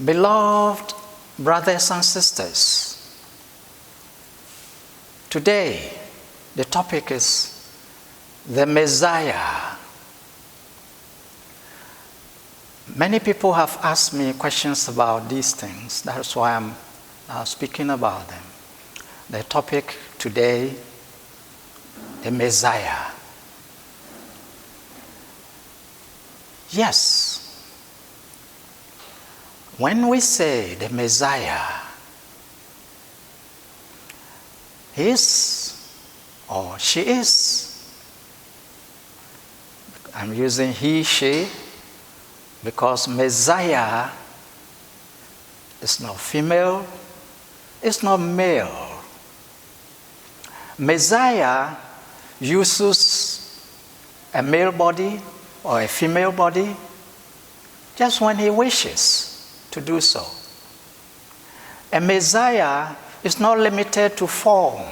Beloved brothers and sisters, today the topic is the Messiah. Many people have asked me questions about these things. That's why I'm speaking about them. The topic today, the Messiah. Yes. When we say the Messiah, he is or she is. I'm using he, she, because Messiah is not female, it's not male. Messiah uses a male body or a female body just when he wishes to do so. A Messiah is not limited to form.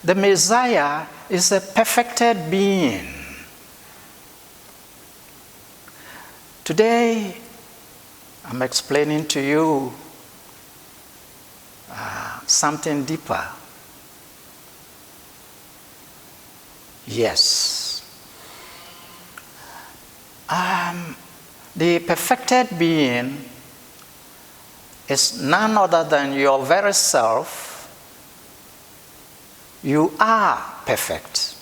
The Messiah is a perfected being. Today, I'm explaining to you something deeper. Yes. The perfected being is none other than your very self. You are perfect.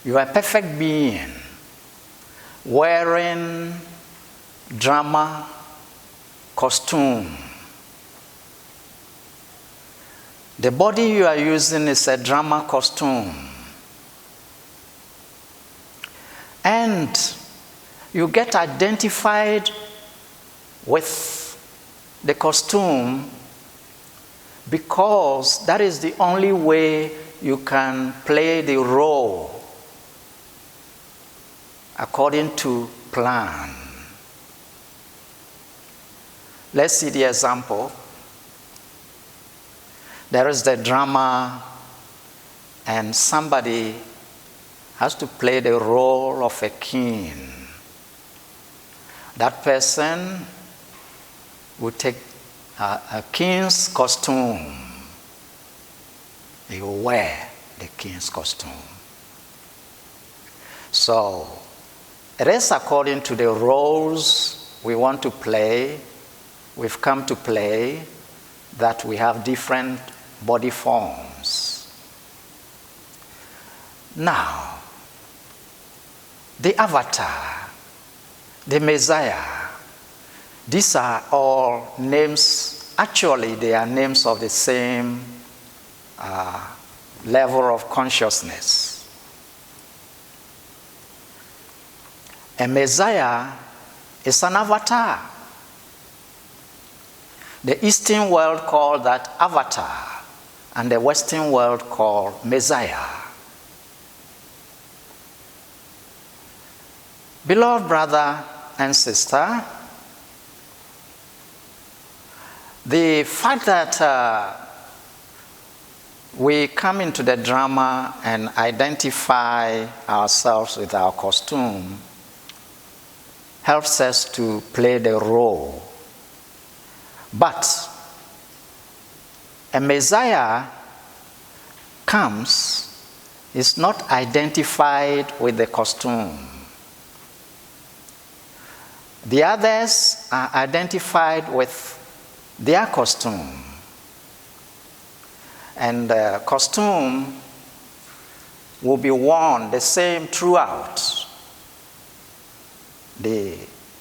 You are a perfect being, wearing drama costume. The body you are using is a drama costume. And you get identified with the costume because that is the only way you can play the role according to plan. Let's see the example. There is the drama, and somebody has to play the role of a king. That person will take a king's costume. He will wear the king's costume. So, it is according to the roles we want to play, we've come to play, that we have different body forms. Now, the avatar, the Messiah, these are all names. Actually, they are names of the same level of consciousness. A Messiah is an avatar. The Eastern world called that avatar, and the Western world called Messiah. Beloved brother and sister, the fact that we come into the drama and identify ourselves with our costume helps us to play the role. But a Messiah comes, is not identified with the costume. The others are identified with their costume. And the costume will be worn the same throughout the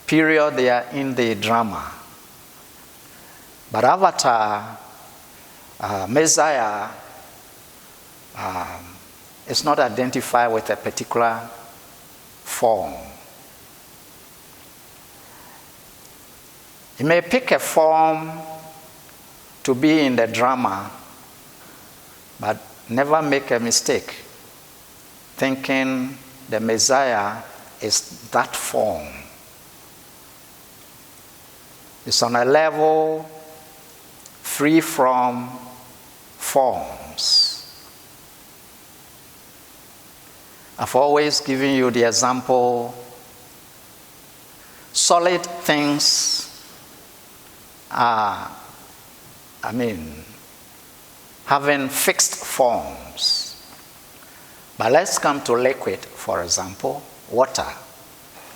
period they are in the drama. But avatar, Messiah, is not identified with a particular form. He may pick a form to be in the drama, but never make a mistake thinking the Messiah is that form. It's on a level free from forms. I've always given you the example solid things are, having fixed forms. But let's come to liquid, for example. Water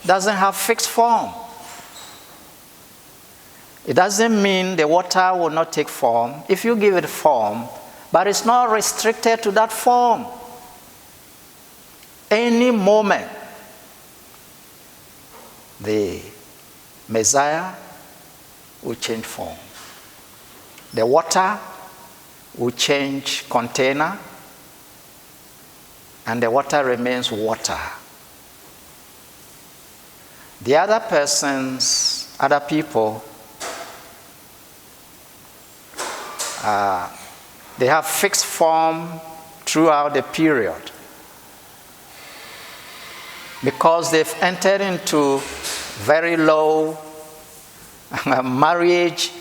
doesn't have fixed form. It doesn't mean the water will not take form if you give it form, but it's not restricted to that form. Any moment, the Messiah will change form. The water will change container, and the water remains water. The other persons, other people, they have fixed form throughout the period because they've entered into very low marriage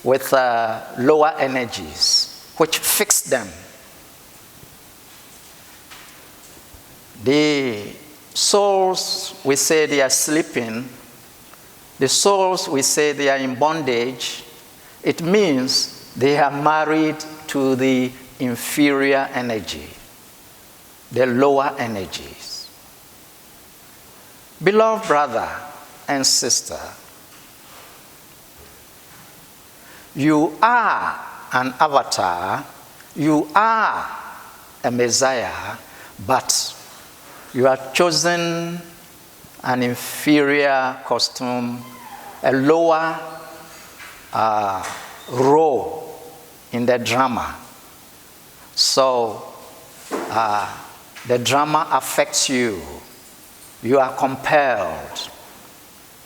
with lower energies, which fix them. The souls, we say they are sleeping. The souls, we say they are in bondage. It means they are married to the inferior energy, the lower energies. Beloved brother and sister, you are an avatar, you are a Messiah, but you are chosen an inferior costume, a lower role in the drama. So the drama affects you. You are compelled.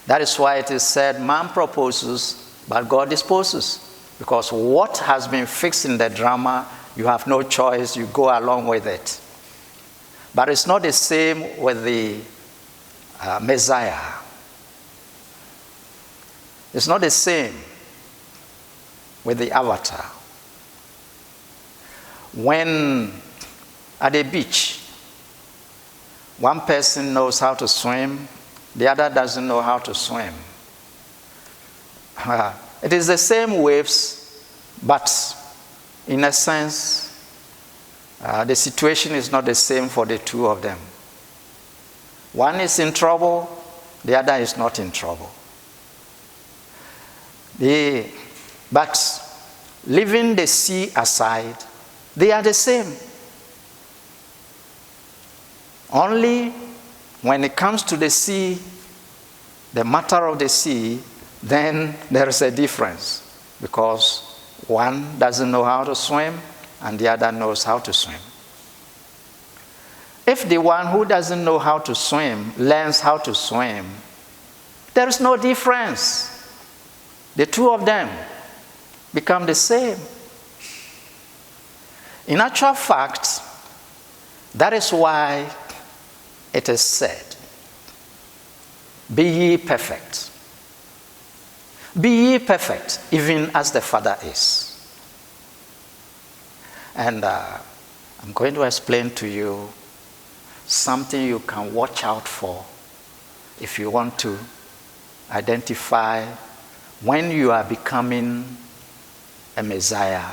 That is why it is said, man proposes, but God disposes. Because what has been fixed in the drama, you have no choice, you go along with it. But it's not the same with the Messiah. It's not the same with the avatar. When at the beach, one person knows how to swim, the other doesn't know how to swim. It is the same waves, but in a sense, the situation is not the same for the two of them. One is in trouble, the other is not in trouble. But leaving the sea aside, they are the same. Only when it comes to the sea, the matter of the sea, then there is a difference. Because one doesn't know how to swim and the other knows how to swim. If the one who doesn't know how to swim learns how to swim, there is no difference. The two of them become the same. In actual fact, that is why it is said, be ye perfect. Be ye perfect, even as the Father is. And I'm going to explain to you something you can watch out for if you want to identify when you are becoming a Messiah,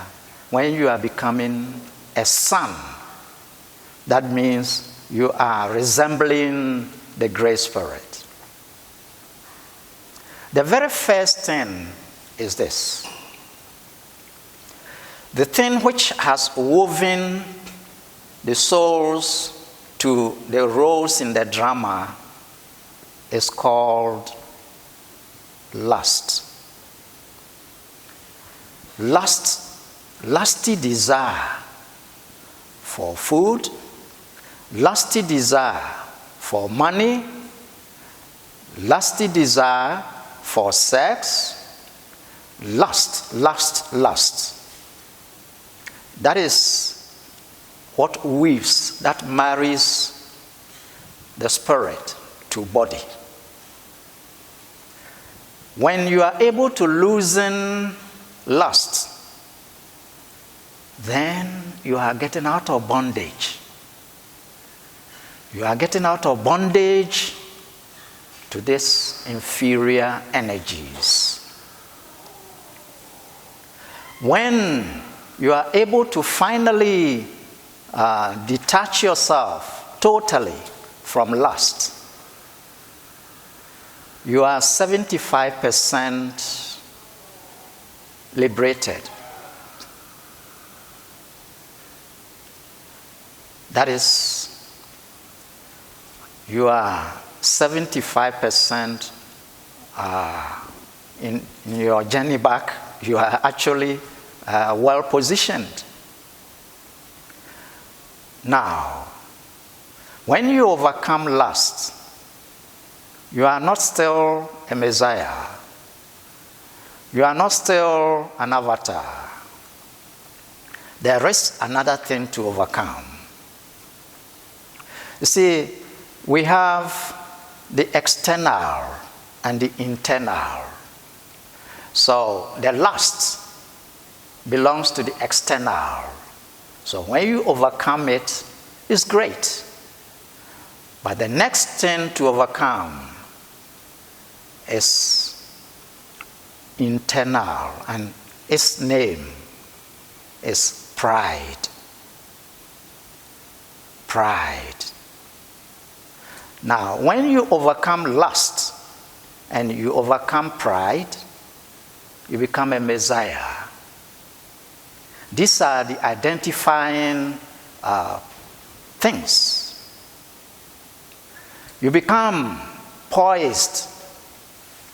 when you are becoming a son. That means you are resembling the Great Spirit. The very first thing is this. The thing which has woven the souls to the roles in the drama is called lust. Lusty desire for food, lusty desire for money, lusty desire for sex, lust. That is what weaves, that marries the spirit to body. When you are able to loosen lust, then you are getting out of bondage. You are getting out of bondage to this inferior energies. When you are able to finally detach yourself totally from lust, you are 75% liberated. That is, you are 75% in your journey back. You are actually well positioned. Now, when you overcome lust, you are not still a Messiah. You are not still an avatar. There is another thing to overcome. You see, we have the external and the internal. So the lust belongs to the external. So when you overcome it, it's great. But the next thing to overcome is internal, and its name is pride. Pride. Now, when you overcome lust and you overcome pride, you become a Messiah. These are the identifying things. You become poised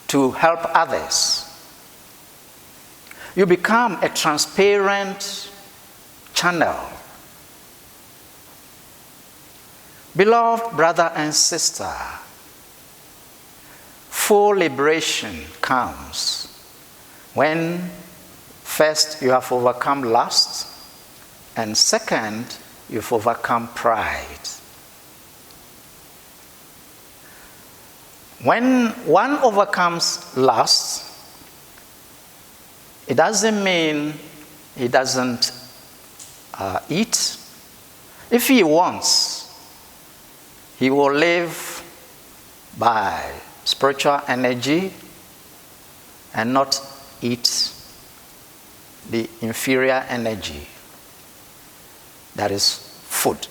to help others. You become a transparent channel. Beloved brother and sister, full liberation comes when first you have overcome lust, and second, you've overcome pride. When one overcomes lust, it doesn't mean he doesn't eat. If he wants, he will live by spiritual energy and not eat the inferior energy, that is food,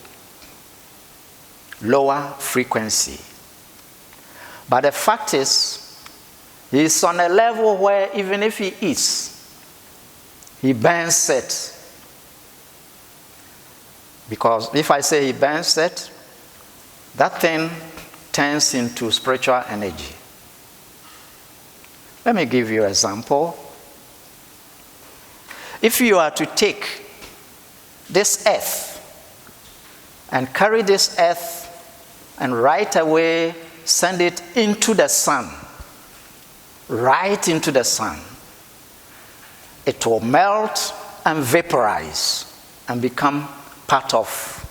lower frequency. But the fact is, he's on a level where even if he eats, he burns it. Because if I say he burns it, that thing turns into spiritual energy. Let me give you an example. If you are to take this earth and carry this earth and right away send it into the sun, right into the sun, it will melt and vaporize and become part of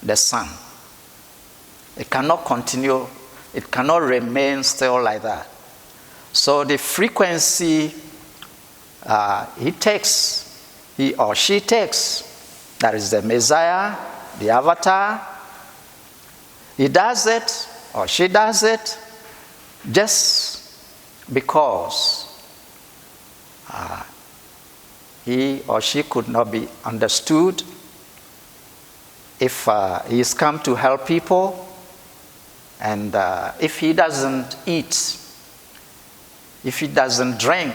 the sun. It cannot continue, it cannot remain still like that. So the frequency he or she takes, that is the Messiah, the avatar, he does it or she does it just because he or she could not be understood. If he is come to help people, and if he doesn't eat, if he doesn't drink,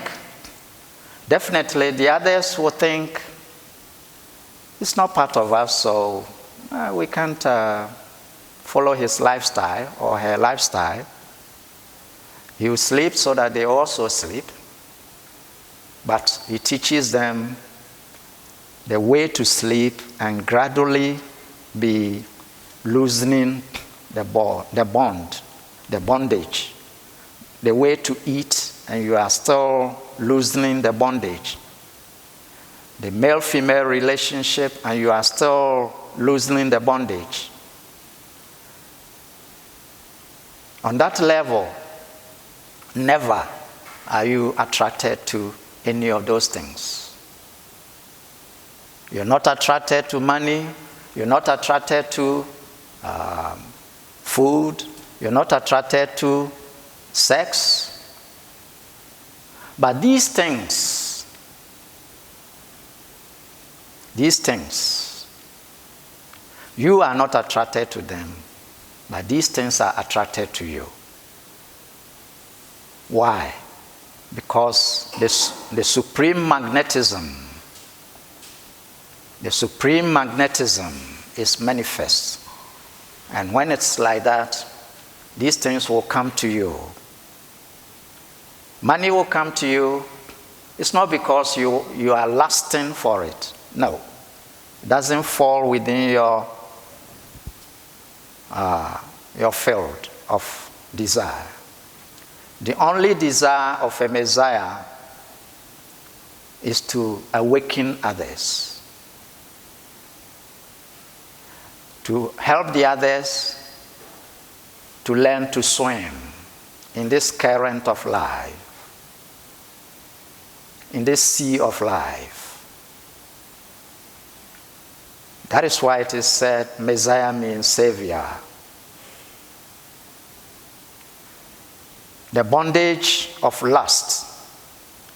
definitely the others will think it's not part of us, so we can't follow his lifestyle or her lifestyle. He will sleep so that they also sleep, but he teaches them the way to sleep and gradually be loosening the bondage, the way to eat, and you are still loosening the bondage, the male-female relationship, and you are still loosening the bondage. On that level, never are you attracted to any of those things. You're not attracted to money. You're not attracted to food. You're not attracted to sex. But these things, you are not attracted to them, but these things are attracted to you. Why? Because the supreme magnetism is manifest. And when it's like that, these things will come to you. Money will come to you. It's not because you are lusting for it. No. It doesn't fall within your field of desire. The only desire of a Messiah is to awaken others, to help the others to learn to swim in this current of life, in this sea of life. That is why it is said Messiah means Savior. The bondage of lust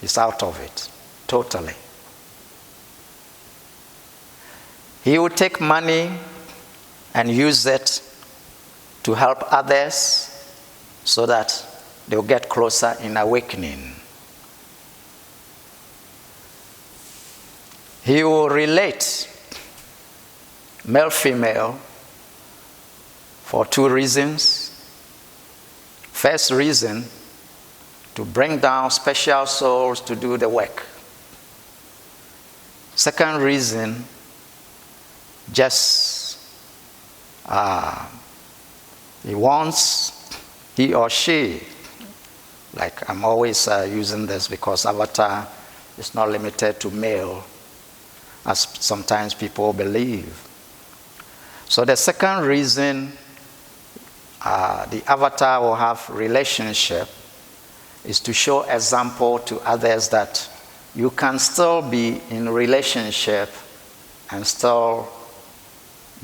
is out of it, totally. He will take money and use it to help others so that they'll get closer in awakening. He will relate male-female for two reasons. First reason, to bring down special souls to do the work. Second reason, just he or she, like I'm always using this because avatar is not limited to male, as sometimes people believe. So the second reason the avatar will have relationship is to show example to others that you can still be in relationship and still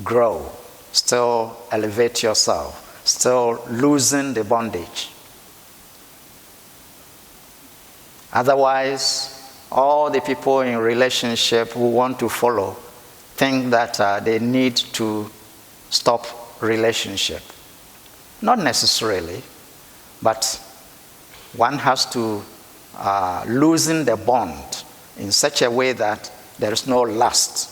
grow, still elevate yourself, still loosen the bondage. Otherwise, all the people in relationship who want to follow think that they need to stop relationship. Not necessarily, but one has to loosen the bond in such a way that there is no lust.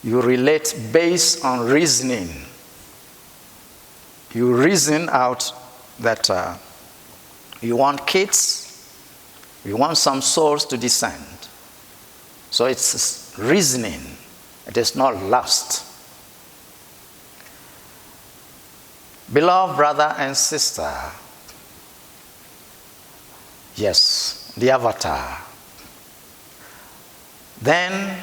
You relate based on reasoning. You reason out that you want kids, you want some souls to descend. So it's reasoning. It is not lust. Beloved brother and sister, yes, the avatar. Then,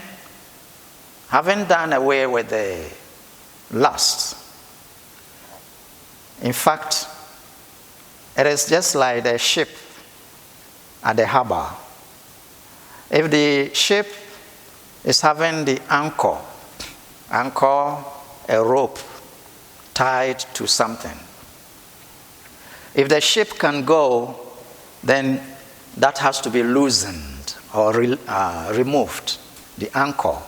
having done away with the lust, in fact, it is just like the ship at the harbor. If the ship is having the anchor, a rope, tied to something. If the ship can go, then that has to be loosened or removed, the anchor.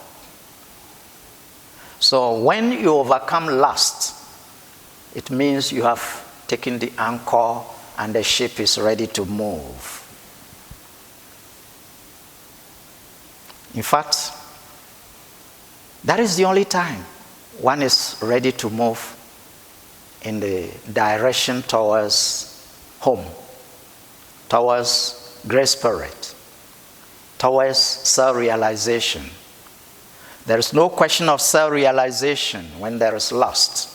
So when you overcome lust, it means you have taken the anchor and the ship is ready to move. In fact, that is the only time one is ready to move in the direction towards home, towards Great Spirit, towards self-realization. There is no question of self-realization when there is lust.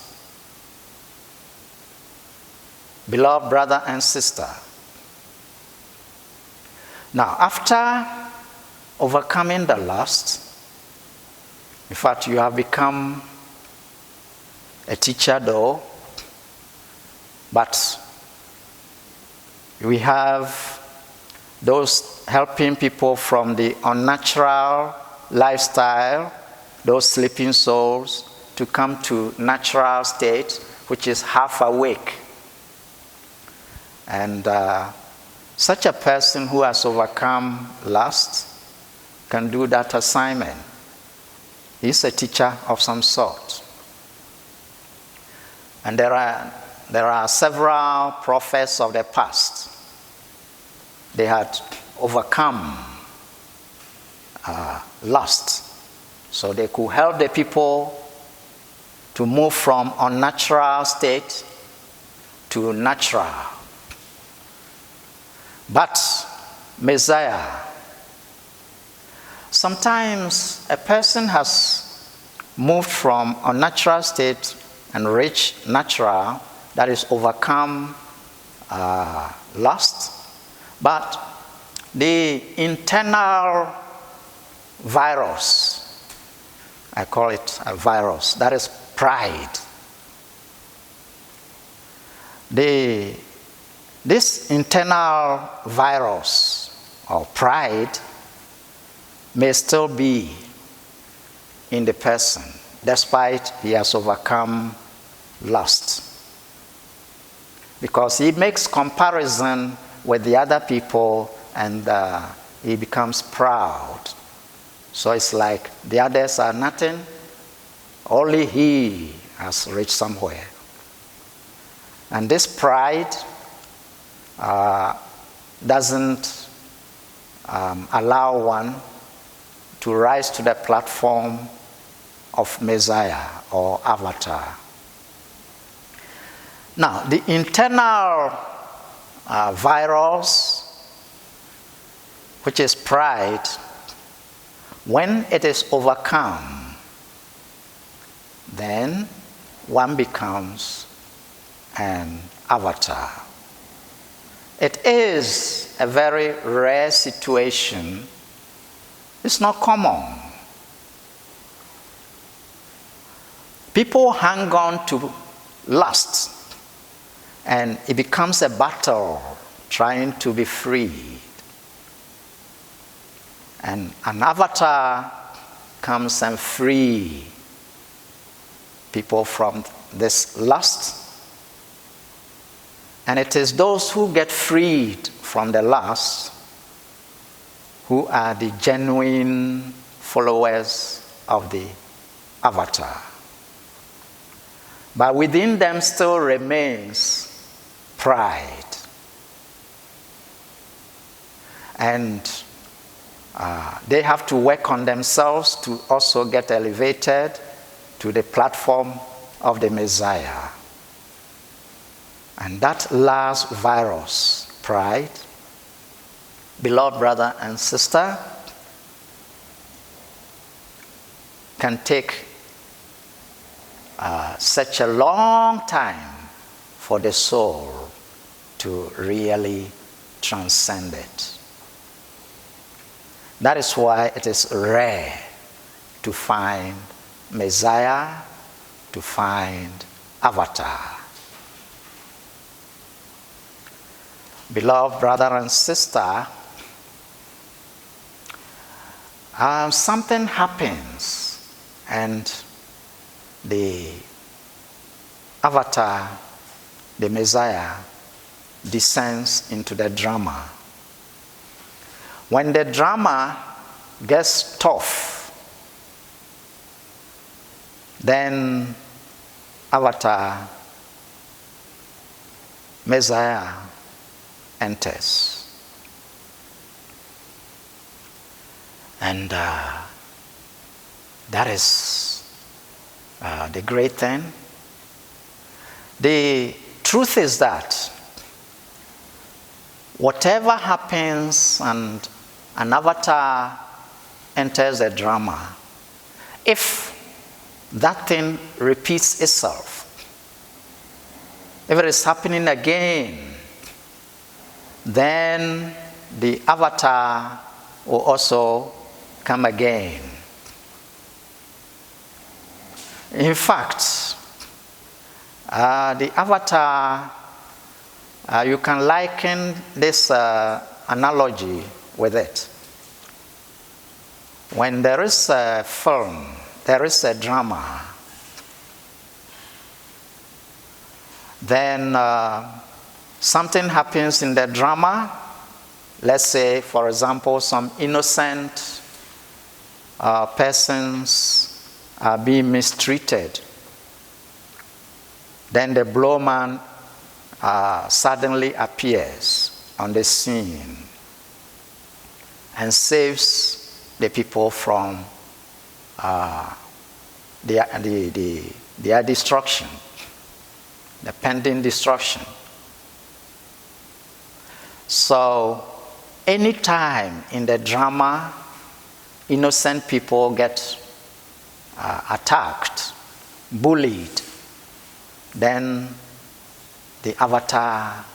Beloved brother and sister, now after overcoming the lust, in fact, you have become a teacher though, but we have those helping people from the unnatural lifestyle, those sleeping souls, to come to natural state, which is half awake. And such a person who has overcome lust can do that assignment. He's a teacher of some sort. And there are several prophets of the past. They had overcome lust, so they could help the people to move from unnatural state to natural. But Messiah, sometimes a person has moved from unnatural state and reached natural, that is overcome lust, but the internal virus, I call it a virus, that is pride. This internal virus or pride may still be in the person despite he has overcome lust, because he makes comparison with the other people and he becomes proud. So it's like the others are nothing, only he has reached somewhere. And this pride doesn't allow one to rise to the platform of Messiah or Avatar. Now, the internal virus, which is pride, when it is overcome, then one becomes an avatar. It is a very rare situation. It's not common. People hang on to lust, and it becomes a battle trying to be free. And an avatar comes and free people from this lust. And it is those who get freed from the lust who are the genuine followers of the avatar. But within them still remains pride. And they have to work on themselves to also get elevated to the platform of the Messiah. And that last virus, pride, beloved brother and sister, can take such a long time for the soul to really transcend it. That is why it is rare to find Messiah, to find Avatar. Beloved brother and sister, something happens and the Avatar, the Messiah, descends into the drama. When the drama gets tough, then Avatar, Messiah, enters. And that is the great thing. The truth is that whatever happens and an avatar enters the drama, if that thing repeats itself, if it is happening again, then the avatar will also come again. In fact, the avatar, you can liken this analogy with it. When there is a film, there is a drama, then Something happens in the drama. Let's say, for example, some innocent persons are being mistreated. Then the blowman suddenly appears on the scene and saves the people from their destruction, the pending destruction. So, anytime in the drama, innocent people get attacked, bullied, then the avatar,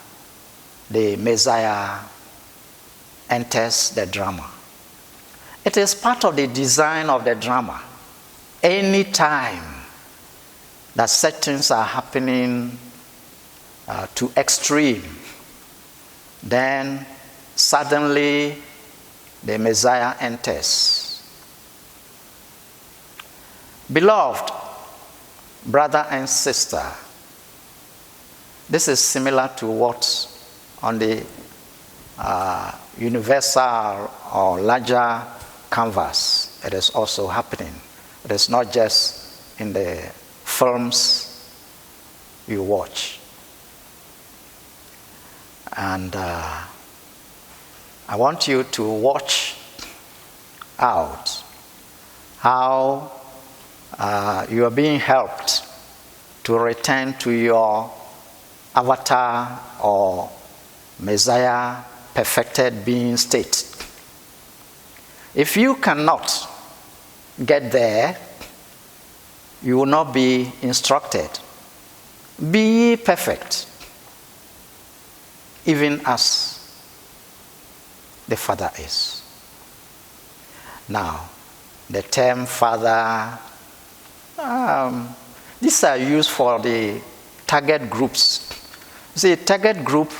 the Messiah, enters the drama. It is part of the design of the drama. Any time that such things are happening to extreme, then suddenly the Messiah enters. Beloved brother and sister, this is similar to what on the universal or larger canvas it is also happening. It is not just in the films you watch. And I want you to watch out how you are being helped to return to your avatar or Messiah perfected being state. If you cannot get there, you will not be instructed. Be ye perfect, even as the Father is. Now, the term Father, these are used for the target groups. See, target group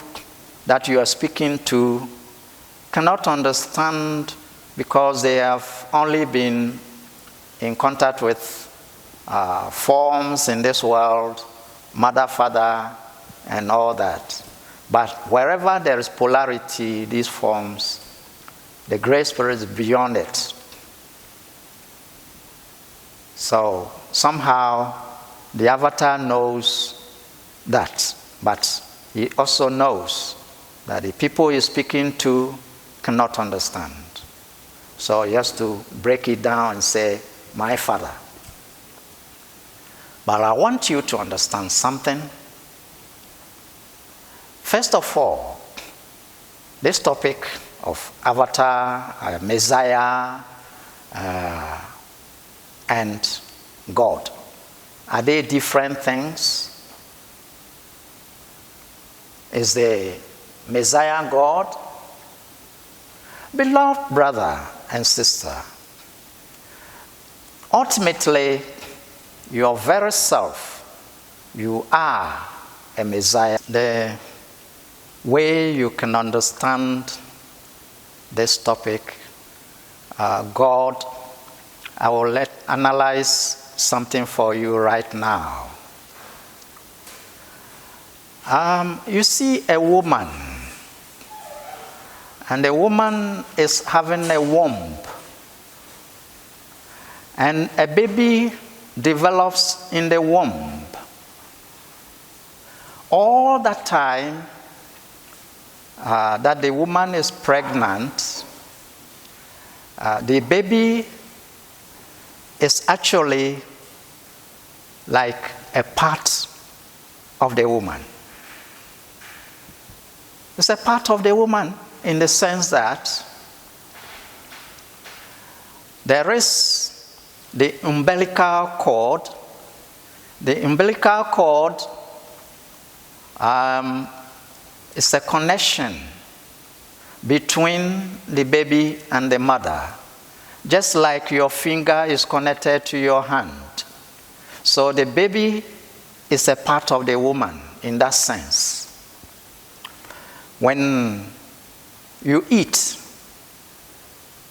that you are speaking to cannot understand because they have only been in contact with forms in this world, mother, father, and all that. But wherever there is polarity, these forms, the Great Spirit is beyond it. So somehow the avatar knows that, but he also knows that the people he's speaking to cannot understand. So he has to break it down and say, my Father. But I want you to understand something. First of all, this topic of avatar, Messiah, and God, are they different things? Is the Messiah God? Beloved brother and sister, ultimately, your very self, you are a Messiah. The way you can understand this topic, God, I will analyze something for you right now. You see a woman, and the woman is having a womb, and a baby develops in the womb. All that time that the woman is pregnant, the baby is actually like a part of the woman. It's a part of the woman in the sense that there is the umbilical cord. The umbilical cord is a connection between the baby and the mother, just like your finger is connected to your hand. So the baby is a part of the woman in that sense. When you eat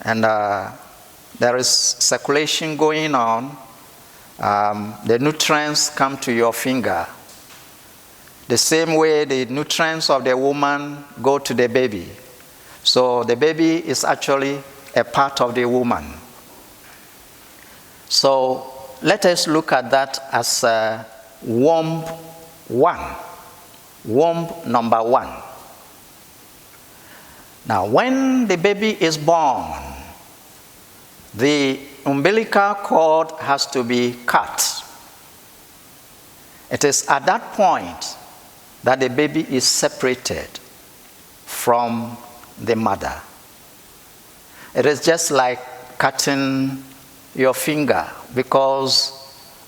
and there is circulation going on, the nutrients come to your finger. the same way the nutrients of the woman go to the baby. So the baby is actually a part of the woman. So let us look at that as womb 1. Womb number 1. Now, when the baby is born, the umbilical cord has to be cut. It is at that point that the baby is separated from the mother. It is just like cutting your finger, because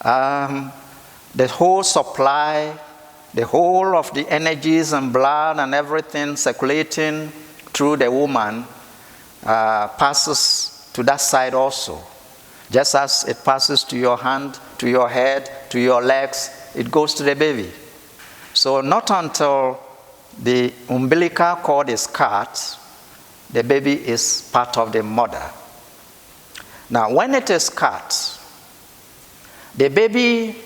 the whole supply, the whole of the energies and blood and everything circulating through the woman passes to that side also. Just as it passes to your hand, to your head, to your legs, it goes to the baby. So not until the umbilical cord is cut, the baby is part of the mother. Now, when it is cut, the baby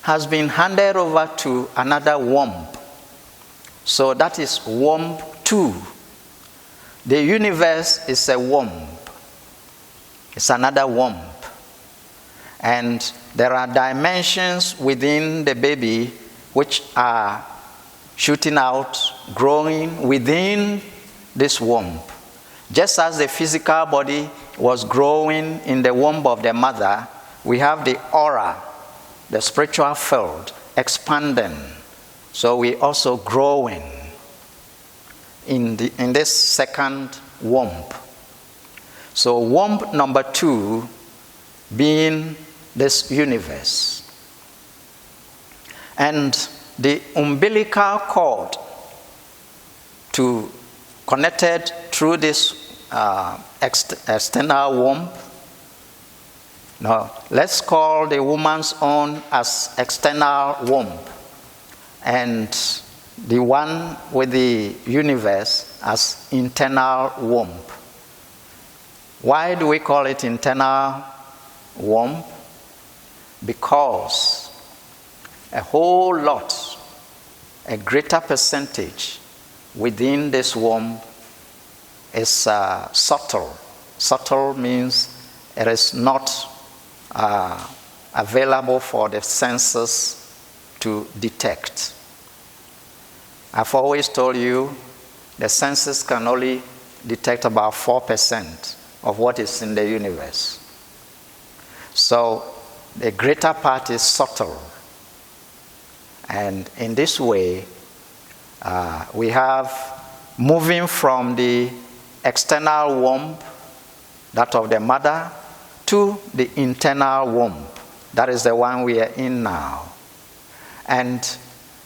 has been handed over to another womb. So that is womb 2. The universe is a womb. It's another womb. And there are dimensions within the baby which are shooting out, growing within this womb. Just as the physical body was growing in the womb of the mother, we have the aura, the spiritual field, expanding. So we also growing in this second womb. So womb number 2 being this universe. And the umbilical cord connected through this external womb. Now, let's call the woman's own as external womb, and the one with the universe as internal womb. Why do we call it internal womb? Because a whole lot, a greater percentage within this womb is subtle. Subtle means it is not available for the senses to detect. I've always told you the senses can only detect about 4% of what is in the universe. So the greater part is subtle. And in this way, we have moving from the external womb, that of the mother, to the internal womb. That is the one we are in now. And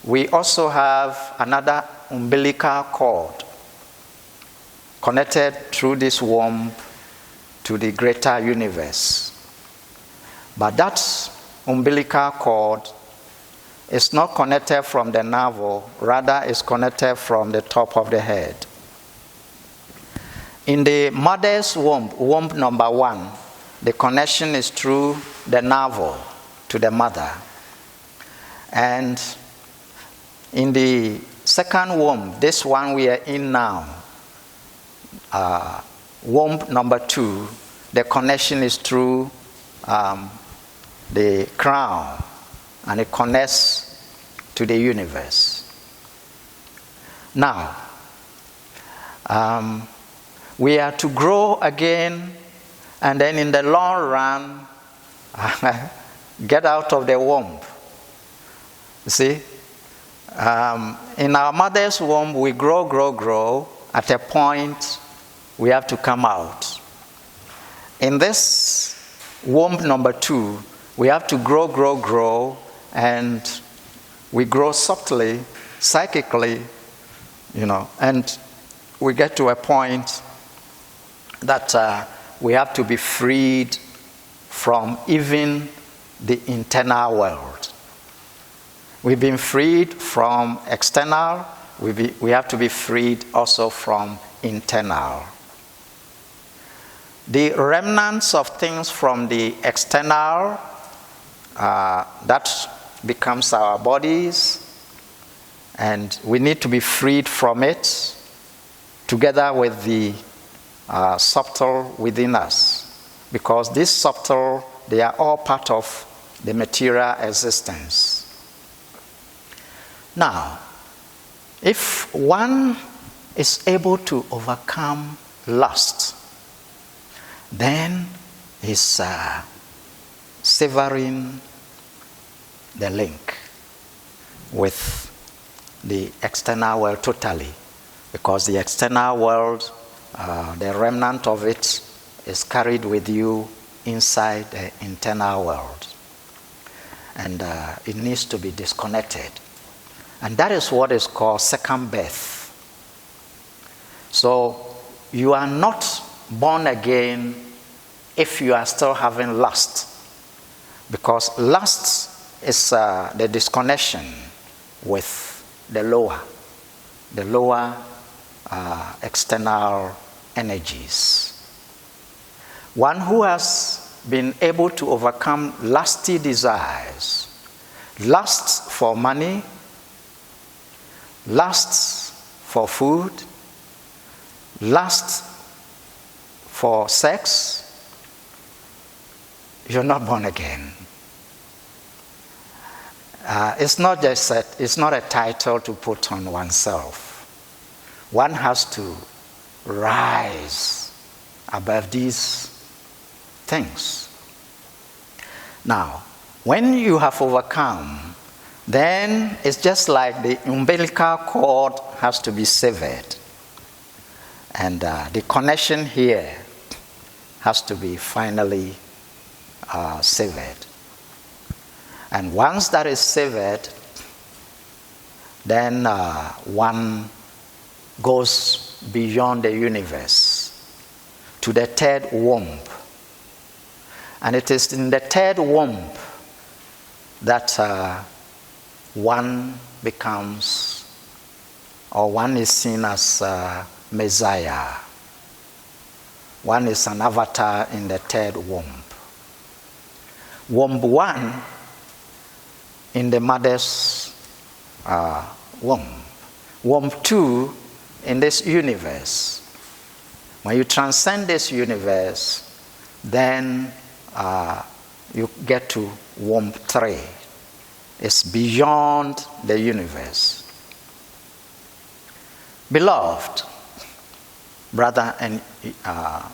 we also have another umbilical cord connected through this womb to the greater universe. But that umbilical cord is not connected from the navel, rather is connected from the top of the head. In the mother's womb, womb number 1, the connection is through the navel to the mother. And in the second womb, this one we are in now, womb number 2, the connection is through the crown, and it connects to the universe. Now, we are to grow again, and then in the long run, get out of the womb. You see? In our mother's womb, we grow. At a point, we have to come out. In this womb number 2, we have to grow, and we grow subtly, psychically, and we get to a point that we have to be freed from even the internal world. We've been freed from external, we have to be freed also from internal. The remnants of things from the external, that becomes our bodies, And we need to be freed from it, together with the subtle within us. Because this subtle, they are all part of the material existence. Now, if one is able to overcome lust, then he's severing the link with the external world totally, because the external world, the remnant of it, is carried with you inside the internal world, and it needs to be disconnected. And that is what is called second birth. So you are not born again if you are still having lust, because lust is the disconnection with the lower external energies. One who has been able to overcome lusty desires, lust for money, lust for food, lust for sex, you're not born again. It's not a title to put on oneself. One has to rise above these things. Now, when you have overcome, then it's just like the umbilical cord has to be severed. And the connection here has to be finally severed. And once that is severed, then one goes beyond the universe to the third womb. And it is in the third womb that one becomes, or one is seen as Messiah. One is an avatar in the third womb. Womb 1 in the mother's womb. Womb 2 in this universe. When you transcend this universe, then you get to womb 3. It's beyond the universe. Beloved brother and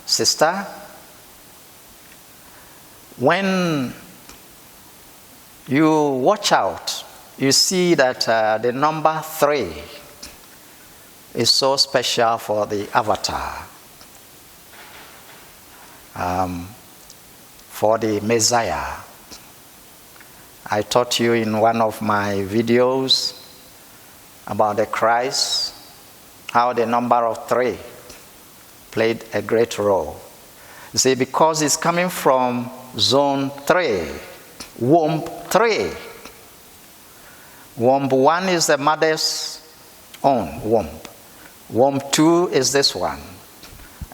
sister, when you watch out, you see that the number 3 is so special for the avatar, for the Messiah. I taught you in one of my videos about the Christ, how the number of 3 played a great role. You see, because it's coming from zone 3, womb 3. Womb 1 is the mother's own womb. Womb 2 is this one.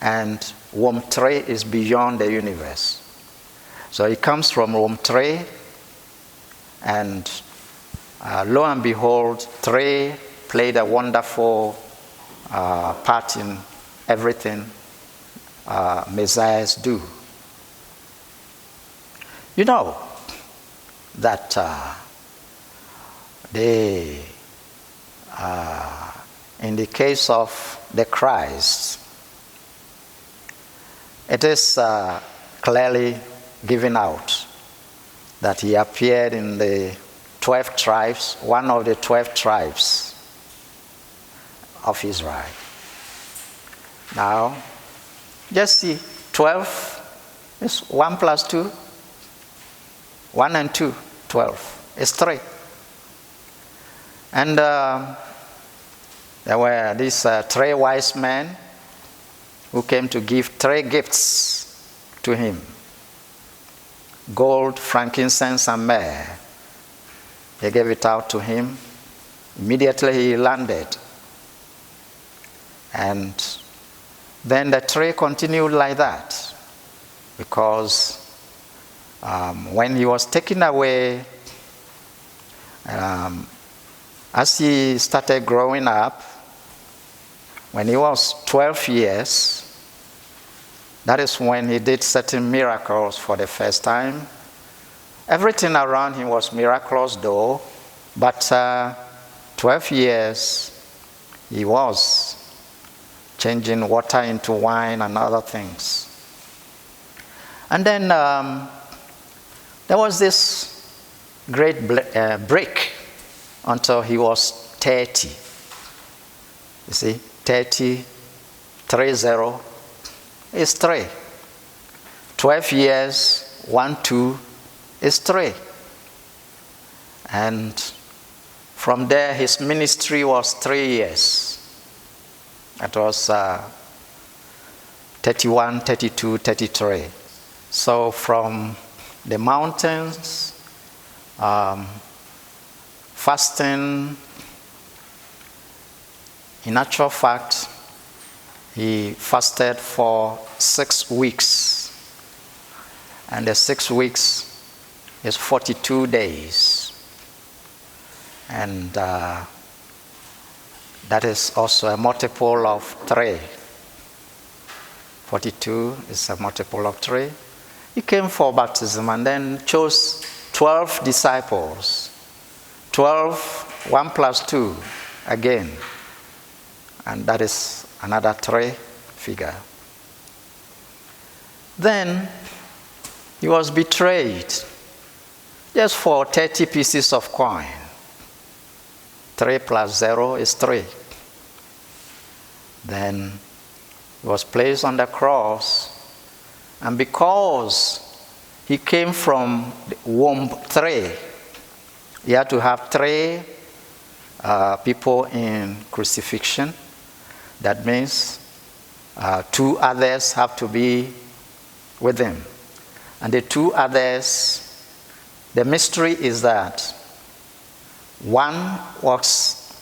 And womb 3 is beyond the universe. So it comes from womb 3, and lo and behold, 3 played a wonderful part in everything messiahs do. You know that in the case of the Christ, it is clearly given out that he appeared in the 12 tribes, one of the 12 tribes of Israel. Now, just see, 12 is 1 plus 2. 1 and 2, 12. It's 3. And there were these 3 wise men who came to give 3 gifts to him: gold, frankincense, and myrrh. They gave it out to him. Immediately he landed. And then the 3 continued like that, because when he was taken away, As he started growing up, when he was 12 years, that is when he did certain miracles for the first time. Everything around him was miraculous though, but 12 years he was changing water into wine and other things. And then there was this great break until he was 30. You see, 30, 30 is 3. 12 years, 1, 2 is 3. And from there, his ministry was 3 years. That was 31, 32, 33. So from the mountains, fasting, in actual fact, he fasted for 6 weeks. And the 6 weeks is 42 days. And that is also a multiple of 3. 42 is a multiple of 3. He came for baptism and then chose 12 disciples. 12, 1 plus 2 again. And that is another 3 figure. Then he was betrayed just for 30 pieces of coin. 3 plus 0 is 3. Then he was placed on the cross, and because he came from womb 3, he had to have 3 people in crucifixion. That means 2 others have to be with him. And the 2 others, the mystery is that one was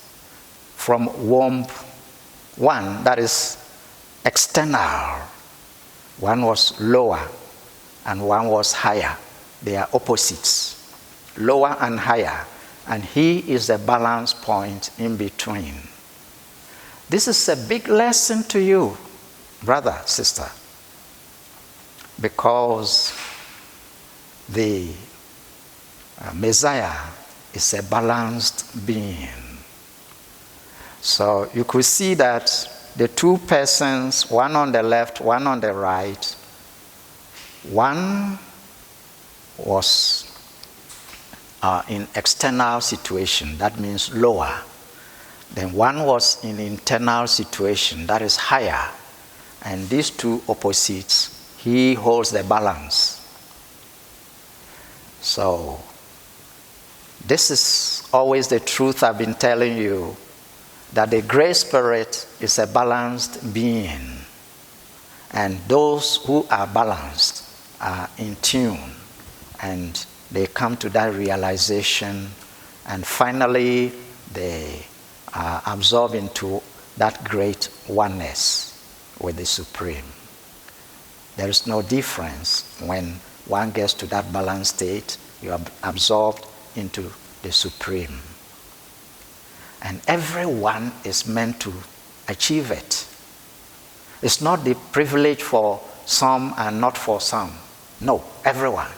from womb 1, that is external. One was lower and one was higher. They are opposites, lower and higher. And he is the balance point in between. This is a big lesson to you, brother, sister, because the Messiah is a balanced being. So you could see that the 2 persons, one on the left, one on the right, one was in external situation, that means lower. Then one was in internal situation, that is higher. And these 2 opposites, he holds the balance. So this is always the truth I've been telling you, that the Great Spirit is a balanced being. And those who are balanced are in tune. And they come to that realization. And finally, they are absorbed into that great oneness with the Supreme. There is no difference when one gets to that balanced state. You are absorbed into the Supreme. And everyone is meant to achieve it. It's not the privilege for some and not for some. No, everyone.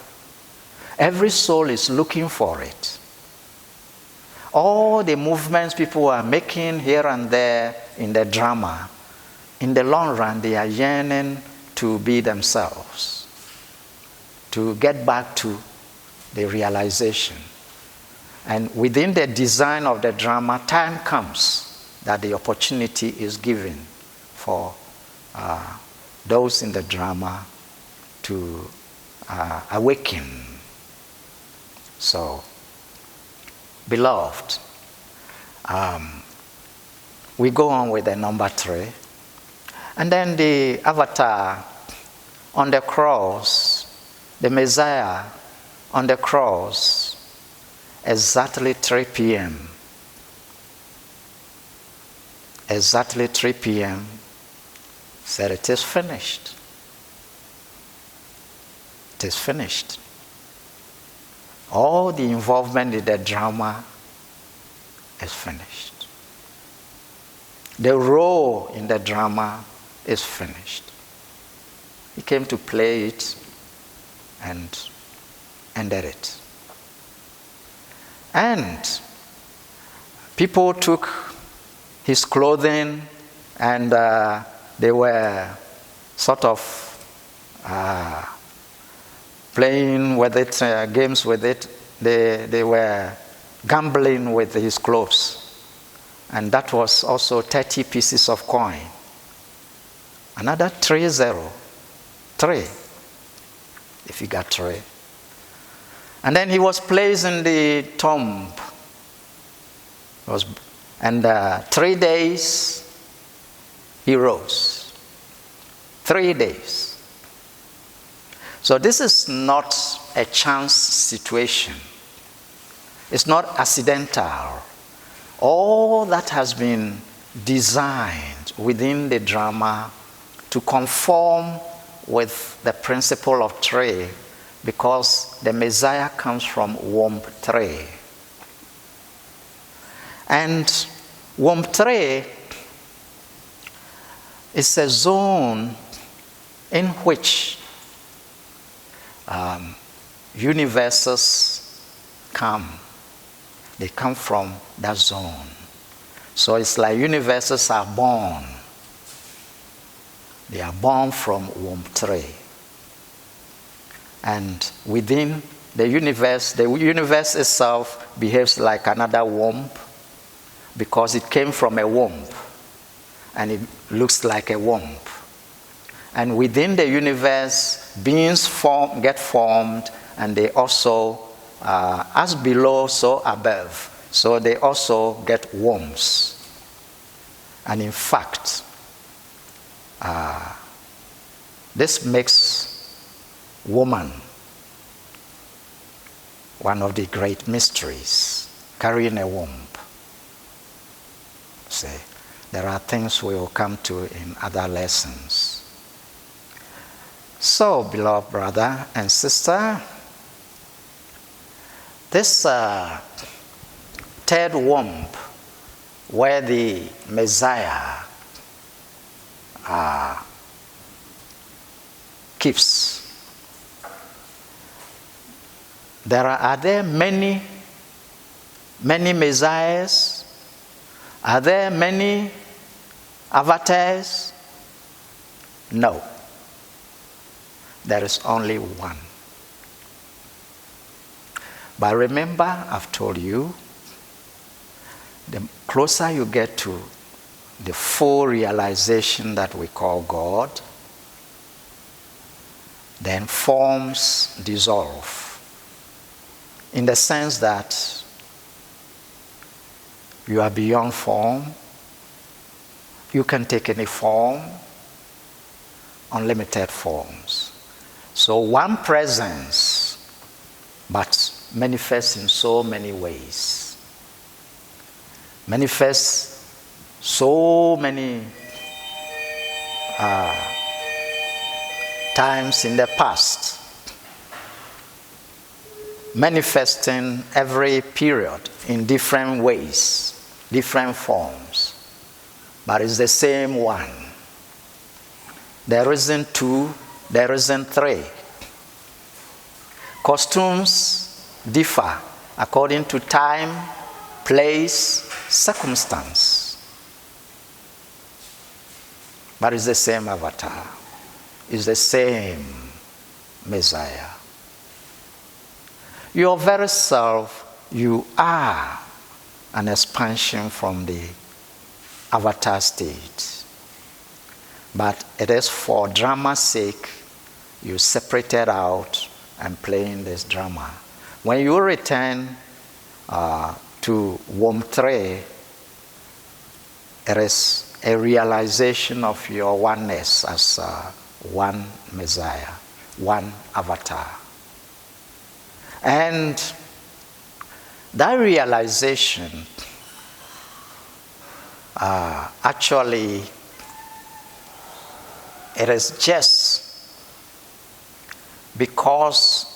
Every soul is looking for it. All the movements people are making here and there in the drama, in the long run, they are yearning to be themselves, to get back to the realization. And within the design of the drama, time comes that the opportunity is given for those in the drama to awaken. So, beloved, we go on with the number 3. And then the avatar on the cross, the Messiah on the cross, exactly 3 p.m. Exactly 3 p.m. said, "It is finished. It is finished." All the involvement in the drama is finished. The role in the drama is finished. He came to play it and ended it. And people took his clothing and they were sort of playing with it, games with it. They were gambling with his clothes. And that was also 30 pieces of coin. Another 3 if you got 3. And then he was placed in the tomb. And 3 days he rose. 3 days. So this is not a chance situation. It's not accidental. All that has been designed within the drama to conform with the principle of 3, because the Messiah comes from womb 3. And womb 3 is a zone in which universes come. They come from that zone. So it's like universes are born. They are born from womb 3. And within the universe itself behaves like another womb because it came from a womb and it looks like a womb. And within the universe, beings get formed, and they also, as below, so above. So they also get wombs. And in fact, this makes woman one of the great mysteries, carrying a womb. See, there are things we will come to in other lessons. So, beloved brother and sister, this third womb where the Messiah keeps, are there many messiahs? Are there many avatars? No. There is only one. But remember, I've told you, the closer you get to the full realization that we call God, then forms dissolve. In the sense that you are beyond form, you can take any form, unlimited forms. So one presence, but manifests in so many ways. Manifests so many times in the past. Manifesting every period in different ways, different forms. But it's the same one. There isn't 2, there isn't 3. Costumes differ according to time, place, circumstance. But it's the same avatar. It's the same Messiah. Your very self, you are an expansion from the avatar state. But it is for drama's sake you separated out and playing this drama. When you return to womb 3, it is a realization of your oneness as one Messiah, one avatar. And that realization actually, it is just because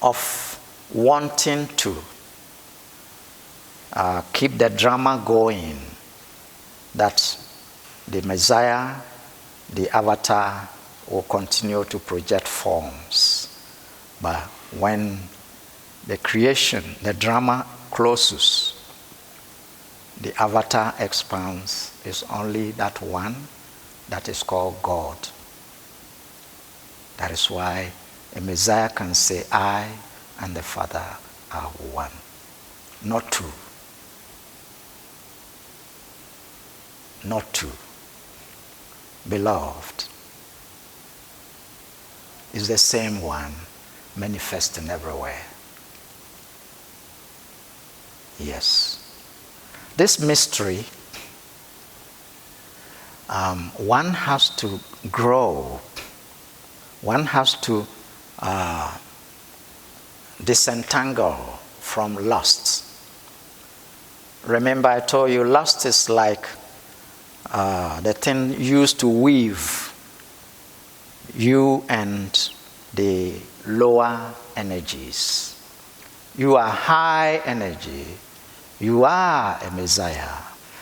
of wanting to keep the drama going, that the Messiah, the avatar, will continue to project forms. But when the creation, the drama closes, the avatar expands, is only that one that is called God. That is why a Messiah can say, I and the Father are one, not two. Not two. Beloved is the same one manifesting everywhere. Yes. This mystery, one has to grow. One has to disentangle from lust. Remember, I told you lust is like the thing used to weave you and the lower energies. You are high energy. You are a Messiah.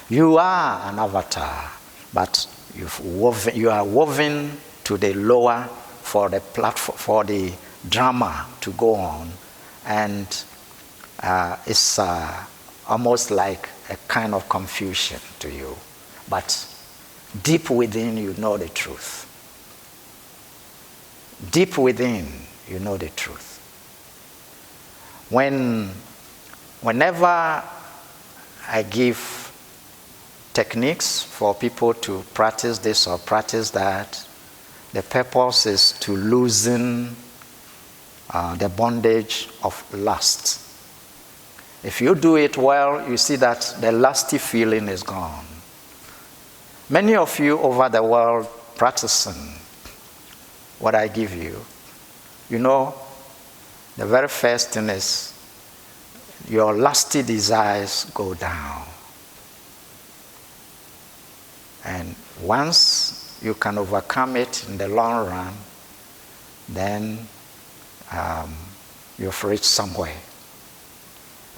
You are an avatar. But you are woven to the lower for the platform, for the drama to go on. And it's almost like a kind of confusion to you. But deep within, you know the truth. Deep within, you know the truth. Whenever I give techniques for people to practice this or practice that, the purpose is to loosen the bondage of lust. If you do it well, you see that the lusty feeling is gone. Many of you over the world practicing what I give you, you know, the very first thing is your lusty desires go down. And once you can overcome it in the long run, then you've reached somewhere.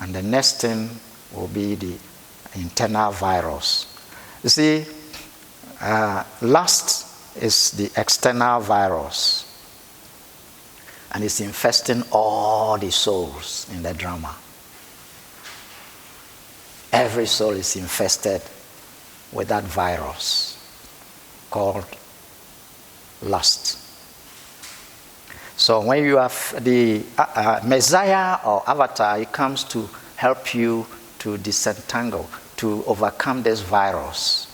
And the next thing will be the internal virus. You see, lust is the external virus, and it's infesting all the souls in the drama. Every soul is infested with that virus called lust. So when you have the Messiah or avatar, it comes to help you to disentangle, to overcome this virus.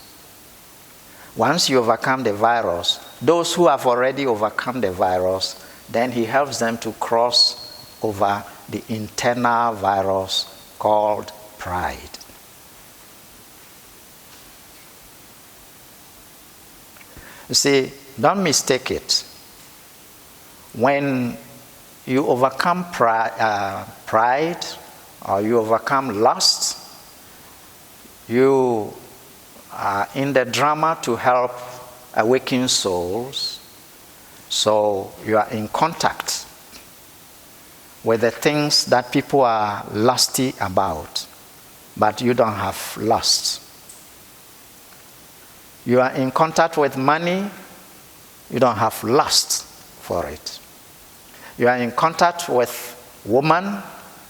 Once you overcome the virus, those who have already overcome the virus, then he helps them to cross over the internal virus called pride. You see, don't mistake it. When you overcome pride or you overcome lust, you are in the drama to help awaken souls. So you are in contact with the things that people are lusty about, but you don't have lust. You are in contact with money, you don't have lust for it. You are in contact with woman,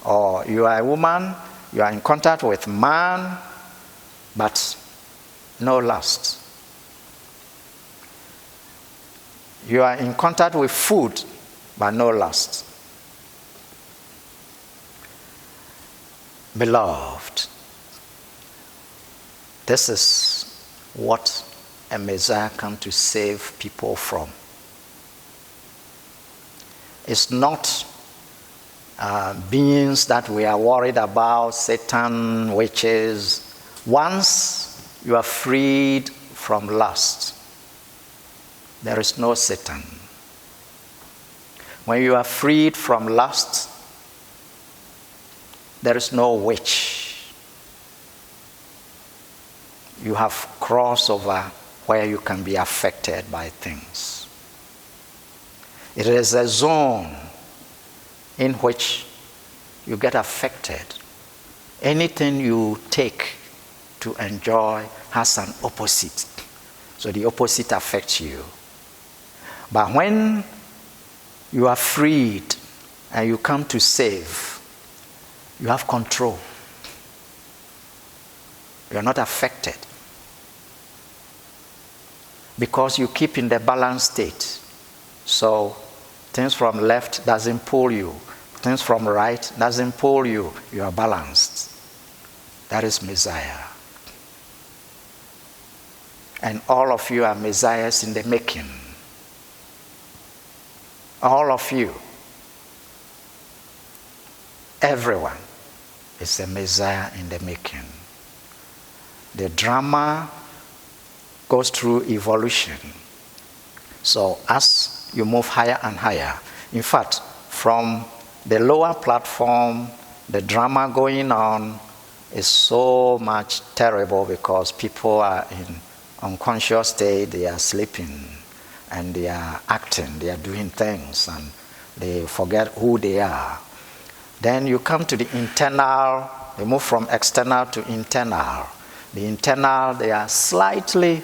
or you are a woman, you are in contact with man, but no lust. You are in contact with food, but no lust. Beloved, this is what a Messiah comes to save people from. It's not beings that we are worried about, Satan, witches. Once you are freed from lust, there is no Satan. When you are freed from lust, there is no witch. You have crossed over where you can be affected by things. It is a zone in which you get affected Anything you take to enjoy has an opposite. So the opposite affects you. But when you are freed and you come to save, you have control. You are not affected. Because you keep in the balanced state. So things from left doesn't pull you. Things from right doesn't pull you. You are balanced. That is Messiah. And all of you are Messiahs in the making. All of you. Everyone is a Messiah in the making. The drama goes through evolution. So as you move higher and higher, in fact, from the lower platform, the drama going on is so much terrible because people are in unconscious state, they are sleeping and they are acting, they are doing things and they forget who they are. Then you come to the internal, they move from external to internal. The internal, they are slightly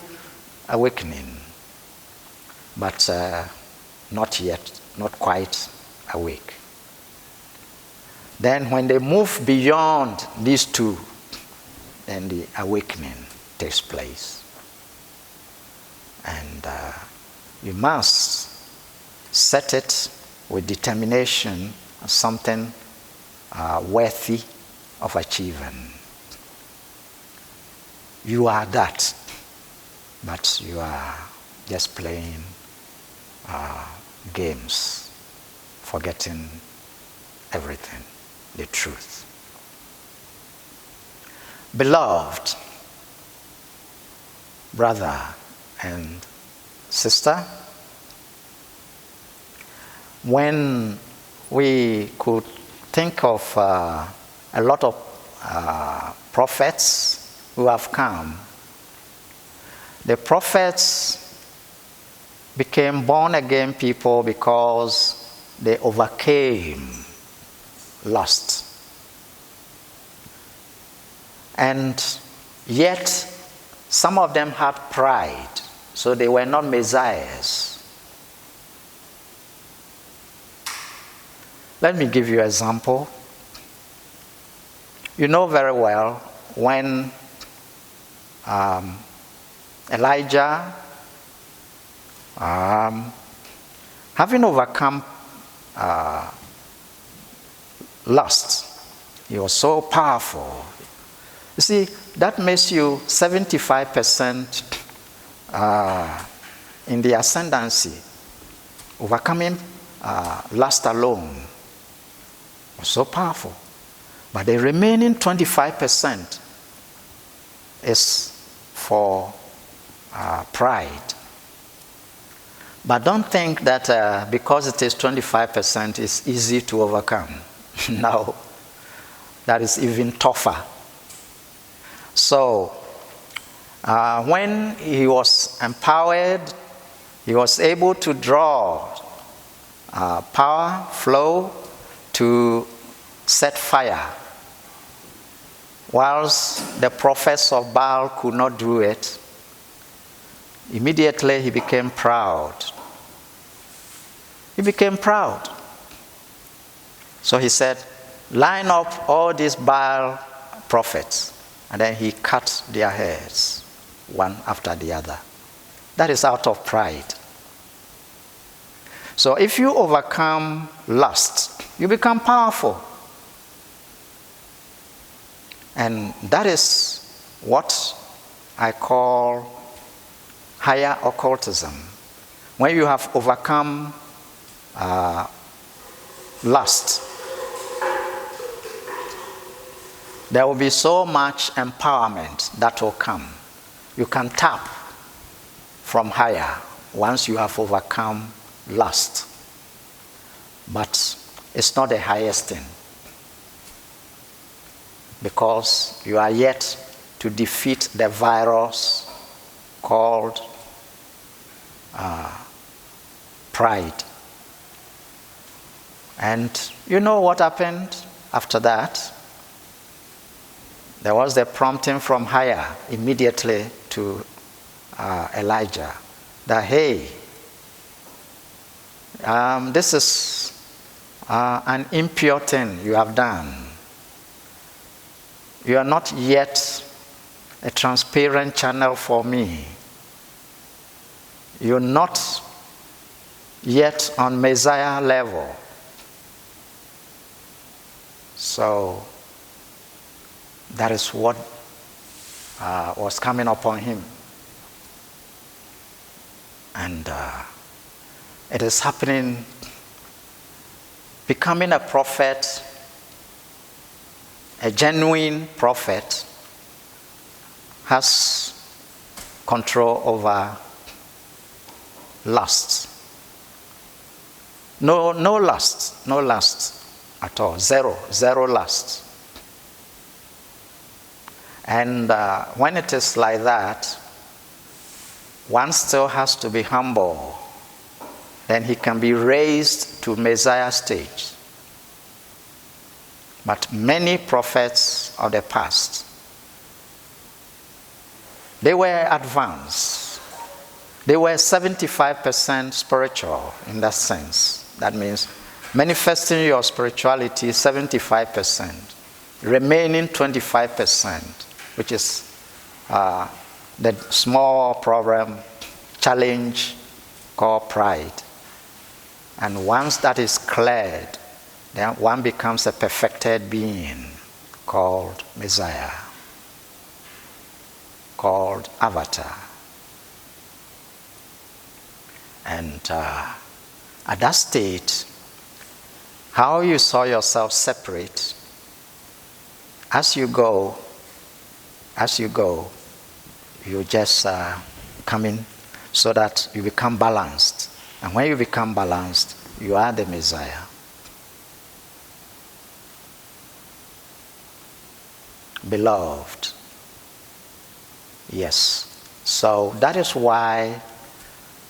awakening, but not yet, not quite awake. Then when they move beyond these two, then the awakening takes place. And you must set it with determination as something worthy of achieving. You are that, but you are just playing games, forgetting everything, the truth. Beloved brother and sister, when we could think of a lot of prophets who have come, the prophets became born again people because they overcame lust. And yet, some of them had pride, so they were not messiahs. Let me give you an example. You know very well when Elijah, having overcome lust, he was so powerful. You see, that makes you 75% in the ascendancy. Overcoming lust alone was so powerful. But the remaining 25% is for pride. But don't think that because it is 25%, it's easy to overcome. No, that is even tougher. So, when he was empowered, he was able to draw power, flow to set fire. Whilst the prophets of Baal could not do it, immediately he became proud. He became proud. So he said, line up all these Baal prophets. And then he cut their heads, one after the other. That is out of pride. So if you overcome lust, you become powerful. And that is what I call higher occultism. When you have overcome lust, there will be so much empowerment that will come. You can tap from higher once you have overcome lust. But it's not the highest thing, because you are yet to defeat the virus called pride. And you know what happened after that? there was the prompting from higher immediately to Elijah that, hey, this is an impure thing you have done. You are not yet a transparent channel for me. You're not yet on Messiah level. So that is what was coming upon him. And it is happening. Becoming a prophet, a genuine prophet, has control over lust. No lust at all. Zero lust. And when it is like that, one still has to be humble. Then he can be raised to Messiah stage. But many prophets of the past, they were advanced. They were 75% spiritual in that sense. That means manifesting your spirituality 75%, remaining 25%, which is the small problem, challenge called pride. And once that is cleared, then one becomes a perfected being called Messiah, called Avatar. And at that state, how you saw yourself separate, as you go, you just come in so that you become balanced. And when you become balanced, you are the Messiah. Beloved. Yes. So that is why,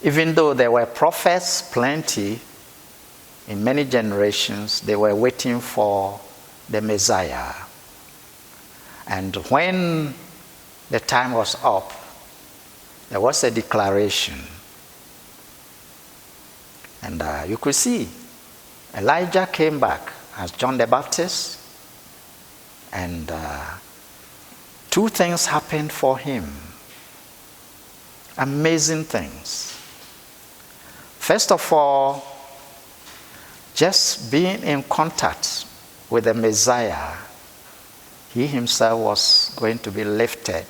even though there were prophets plenty in many generations, they were waiting for the Messiah. And when the time was up, there was a declaration. And you could see Elijah came back as John the Baptist, and two things happened for him. Amazing things. First of all, just being in contact with the Messiah, he himself was going to be lifted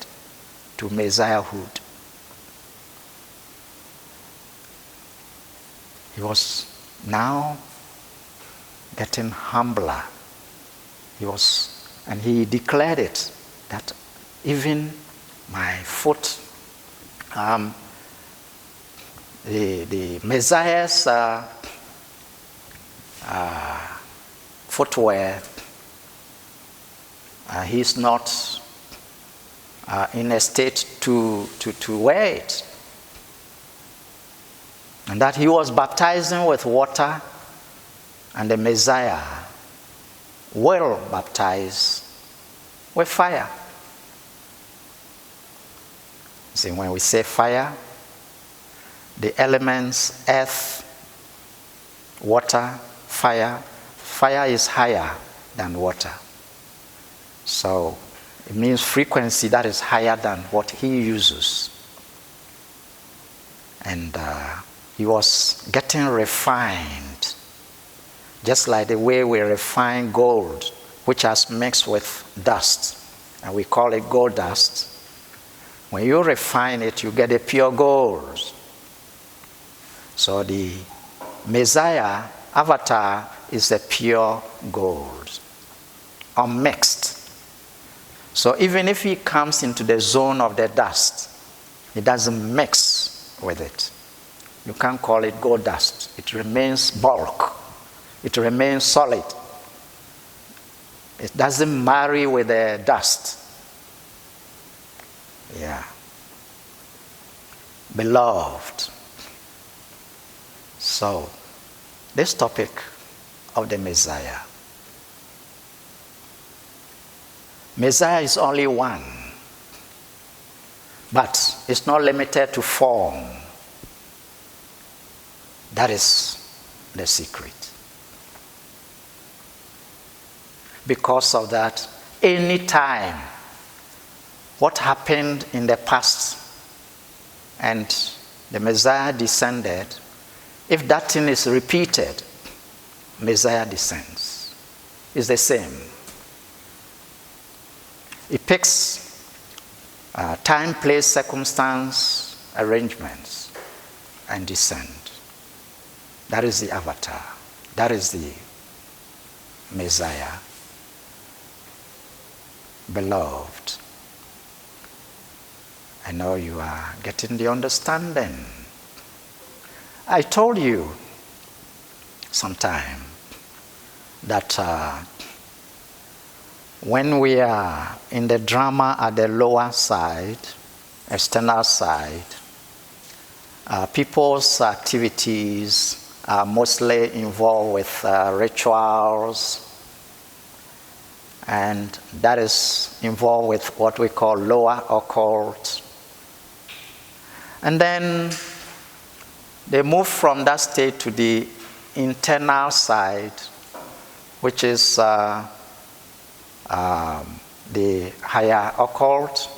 to Messiahhood. He was now getting humbler. And he declared it, that even my foot, the Messiah's footwear, he's not in a state to wear it. And that he was baptizing with water, and the Messiah will baptize with fire. See, when we say fire, the elements earth, water, fire is higher than water. So it means frequency that is higher than what he uses. And he was getting refined, just like the way we refine gold, which has mixed with dust, and we call it gold dust. When you refine it, you get a pure gold. So the Messiah, Avatar, is a pure gold, unmixed. So even if he comes into the zone of the dust, he doesn't mix with it. You can't call it gold dust. It remains bulk. It remains solid. It doesn't marry with the dust. Yeah. Beloved. So, this topic of the Messiah. Messiah is only one, but it's not limited to form. That is the secret. Because of that, any time what happened in the past and the Messiah descended, if that thing is repeated, Messiah descends. It's the same. It picks time, place, circumstance, arrangements, and descend. That is the avatar. That is the Messiah. Beloved, I know you are getting the understanding. I told you sometime that when we are in the drama at the lower side, external side, people's activities are mostly involved with rituals, and that is involved with what we call lower occult. And then they move from that state to the internal side, which is the higher occult,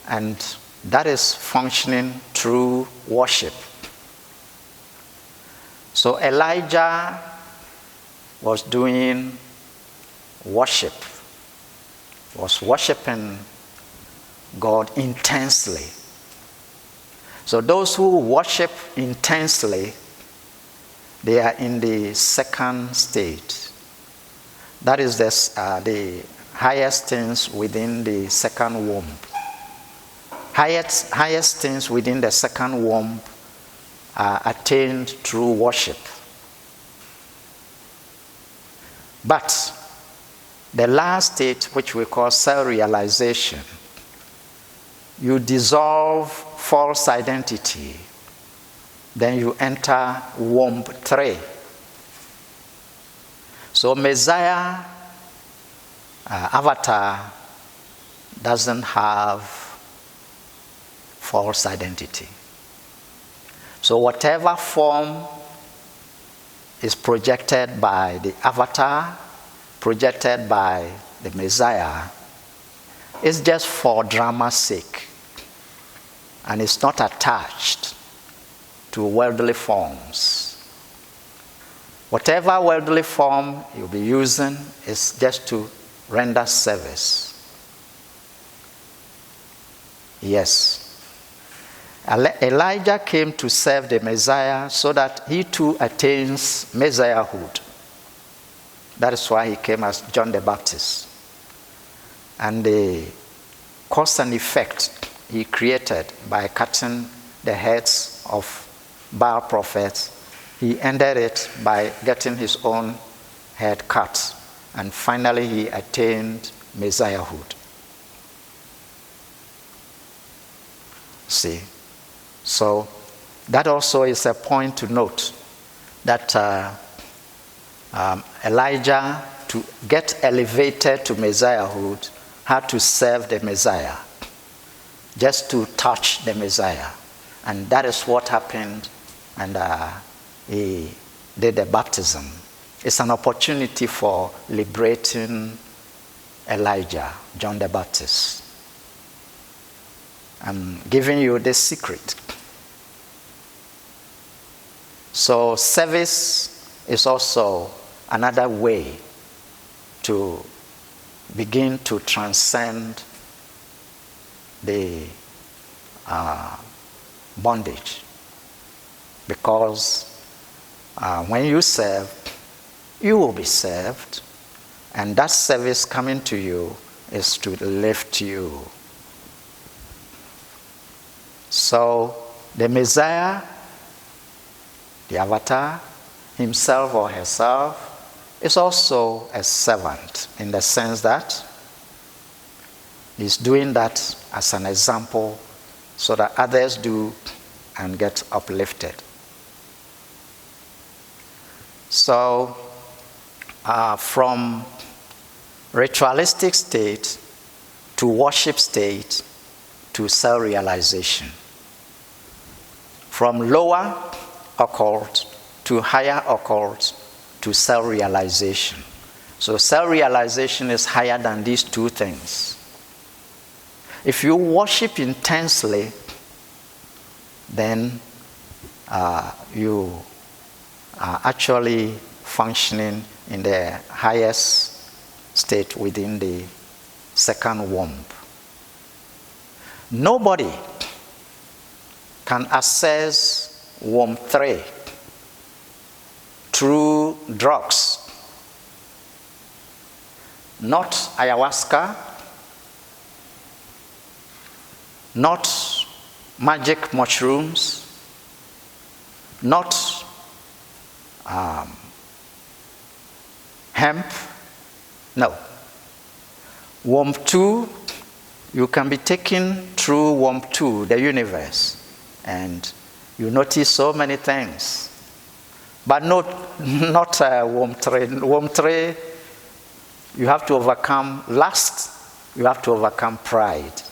and that is functioning through worship. So Elijah was doing worship, was worshiping God intensely. So those who worship intensely, they are in the second state. That is the highest things within the second womb. Highest things within the second womb are attained through worship. But the last state, which we call self-realization, you dissolve false identity, then you enter womb 3. So Messiah, avatar, doesn't have false identity. So whatever form is projected by the avatar, projected by the Messiah, is just for drama's sake, and it's not attached to worldly forms. Whatever worldly form you'll be using is just to render service. Yes. Elijah came to serve the Messiah so that he too attains Messiahhood. That is why he came as John the Baptist. And the cause and effect he created by cutting the heads of Baal prophets, he ended it by getting his own head cut. And finally he attained Messiahhood. See? So that also is a point to note, that Elijah, to get elevated to Messiahhood, had to serve the Messiah, just to touch the Messiah. And that is what happened, and he did the baptism. It's an opportunity for liberating Elijah, John the Baptist. I'm giving you this secret. So service is also another way to begin to transcend the bondage. Because when you serve, you will be served, and that service coming to you is to lift you. So the Messiah, the avatar, himself or herself, is also a servant, in the sense that he's doing that as an example so that others do and get uplifted. So from ritualistic state to worship state to self-realization. From lower occult to higher occult to self-realization. So self-realization is higher than these two things. If you worship intensely, then you are actually functioning in the highest state within the second womb. Nobody can access womb 3 through drugs. Not ayahuasca, not magic mushrooms, not hemp. No. Womb 2, you can be taken through womb 2, the universe, and you notice so many things. But not womb 3. Womb 3, you have to overcome lust, you have to overcome pride.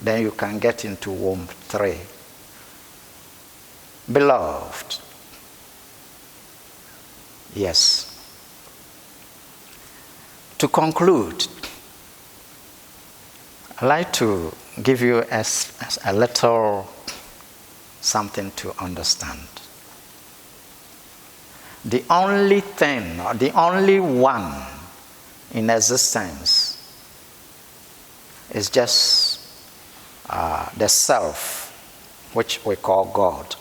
Then you can get into womb 3. Beloved, yes. To conclude, I'd like to give you a little something to understand. The only thing, or the only one in existence is just the self, which we call God.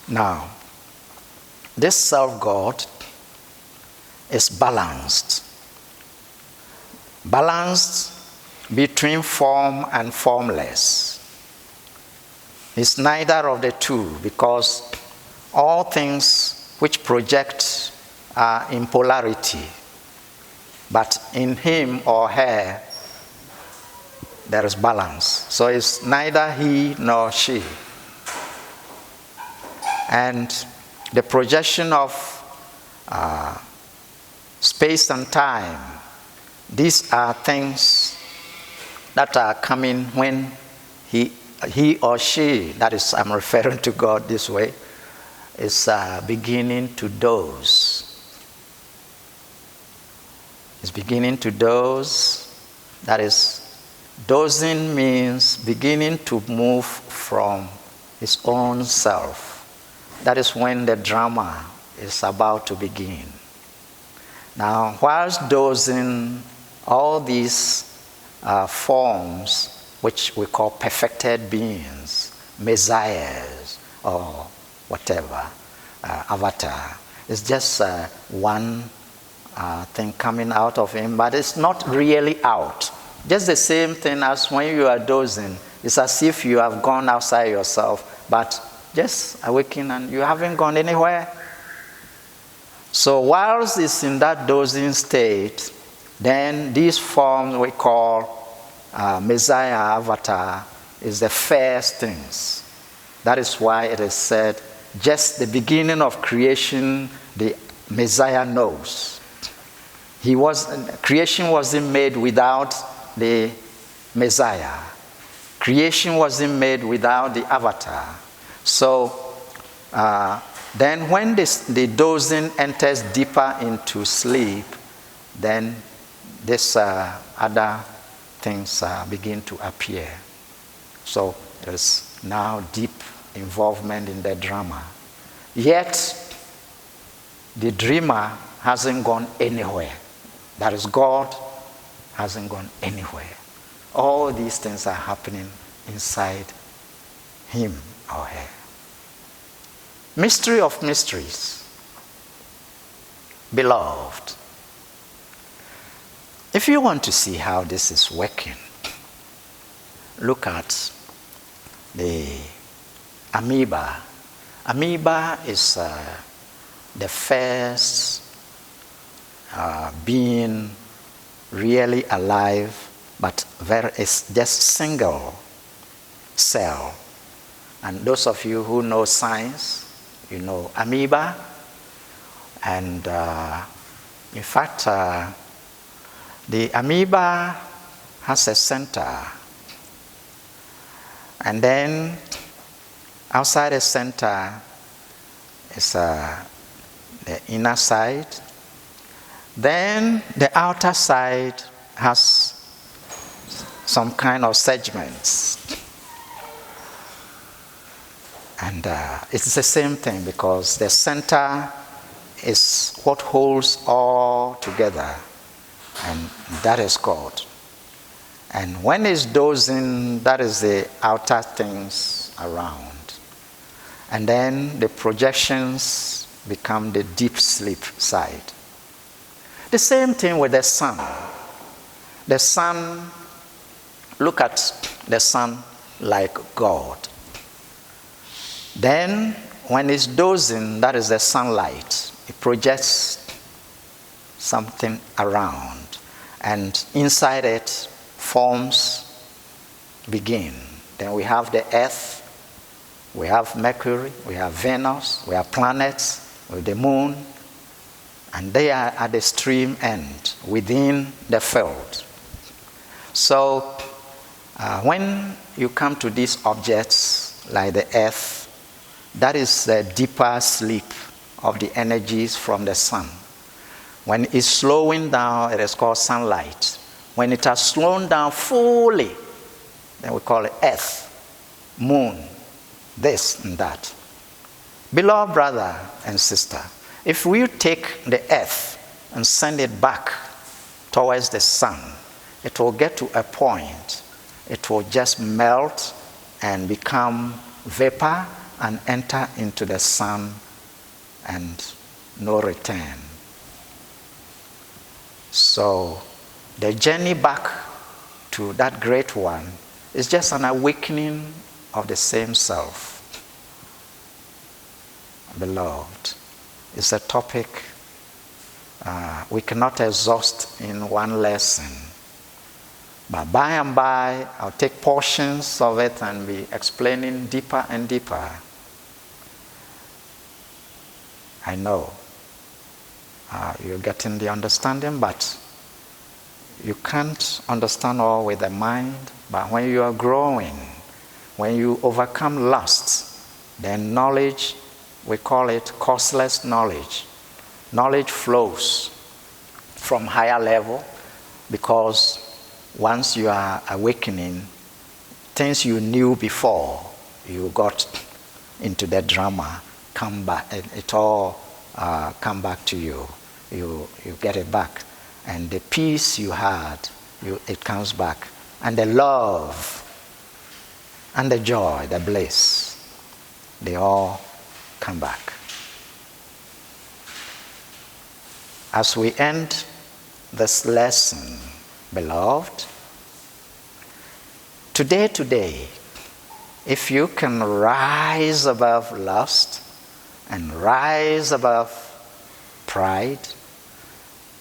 Now, this self-God is balanced. Balanced between form and formless. It's neither of the two, because all things which project are in polarity. But in him or her, there is balance. So it's neither he nor she. And the projection of space and time, these are things that are coming when he or she, that is, I'm referring to God this way, is beginning to doze. It's beginning to doze. That is, dozing means beginning to move from his own self. That is when the drama is about to begin. Now, whilst dozing, all these forms, which we call perfected beings, messiahs, or whatever, avatar, it's just one thing coming out of him, but it's not really out. Just the same thing as when you are dozing. It's as if you have gone outside yourself, but just awaken and you haven't gone anywhere. So whilst it's in that dozing state, then these forms we call Messiah, Avatar, is the first things. That is why it is said, just the beginning of creation, the Messiah knows. Creation wasn't made without the Messiah. Creation wasn't made without the Avatar. So then when the dozing enters deeper into sleep, then this other things begin to appear. So there's now deep involvement in the drama. Yet, the dreamer hasn't gone anywhere. That is, God hasn't gone anywhere. All these things are happening inside him or her. Mystery of mysteries. Beloved, if you want to see how this is working, look at the amoeba. Amoeba is the first being really alive, but it's just single cell. And those of you who know science, you know amoeba. And in fact, The amoeba has a center, and then outside the center is the inner side. Then the outer side has some kind of segments. And it's the same thing, because the center is what holds all together, and that is God. And when it's dozing, that is the outer things around. And then the projections become the deep sleep side. The same thing with the sun. The sun, look at the sun like God. Then, when it's dozing, that is the sunlight. It projects something around, and inside it, forms begin. Then we have the earth, we have Mercury, we have Venus, we have planets, with the moon, and they are at the extreme end, within the field. So, when you come to these objects, like the earth, that is the deeper sleep of the energies from the sun. When it's slowing down, it is called sunlight. When it has slowed down fully, then we call it earth, moon, this and that. Beloved brother and sister, if we take the earth and send it back towards the sun, it will get to a point, it will just melt and become vapor and enter into the sun, and no return. So the journey back to that great one is just an awakening of the same self. Beloved, it's a topic we cannot exhaust in one lesson. But by and by, I'll take portions of it and be explaining deeper and deeper. I know you're getting the understanding, but you can't understand all with the mind. But when you are growing, when you overcome lust, then knowledge, we call it causeless knowledge. Knowledge flows from higher level, because once you are awakening, things you knew before, you got into the drama, come back, it all come back to you. You get it back. And the peace you had, it comes back. And the love, and the joy, the bliss, they all come back. As we end this lesson, beloved, today, if you can rise above lust and rise above pride,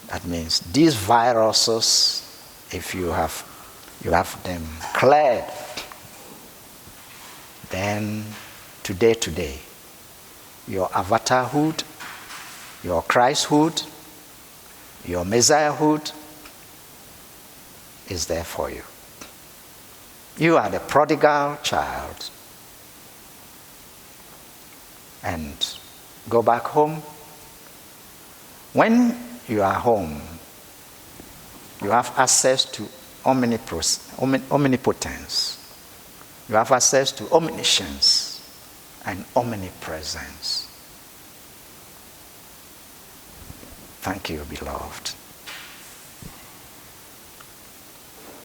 that means these viruses, if you have them cleared, then today, your avatarhood, your Christhood, your Messiahhood is there for you. You are the prodigal child. And go back home. When you are home, you have access to omnipotence. You have access to omniscience and omnipresence. Thank you, beloved.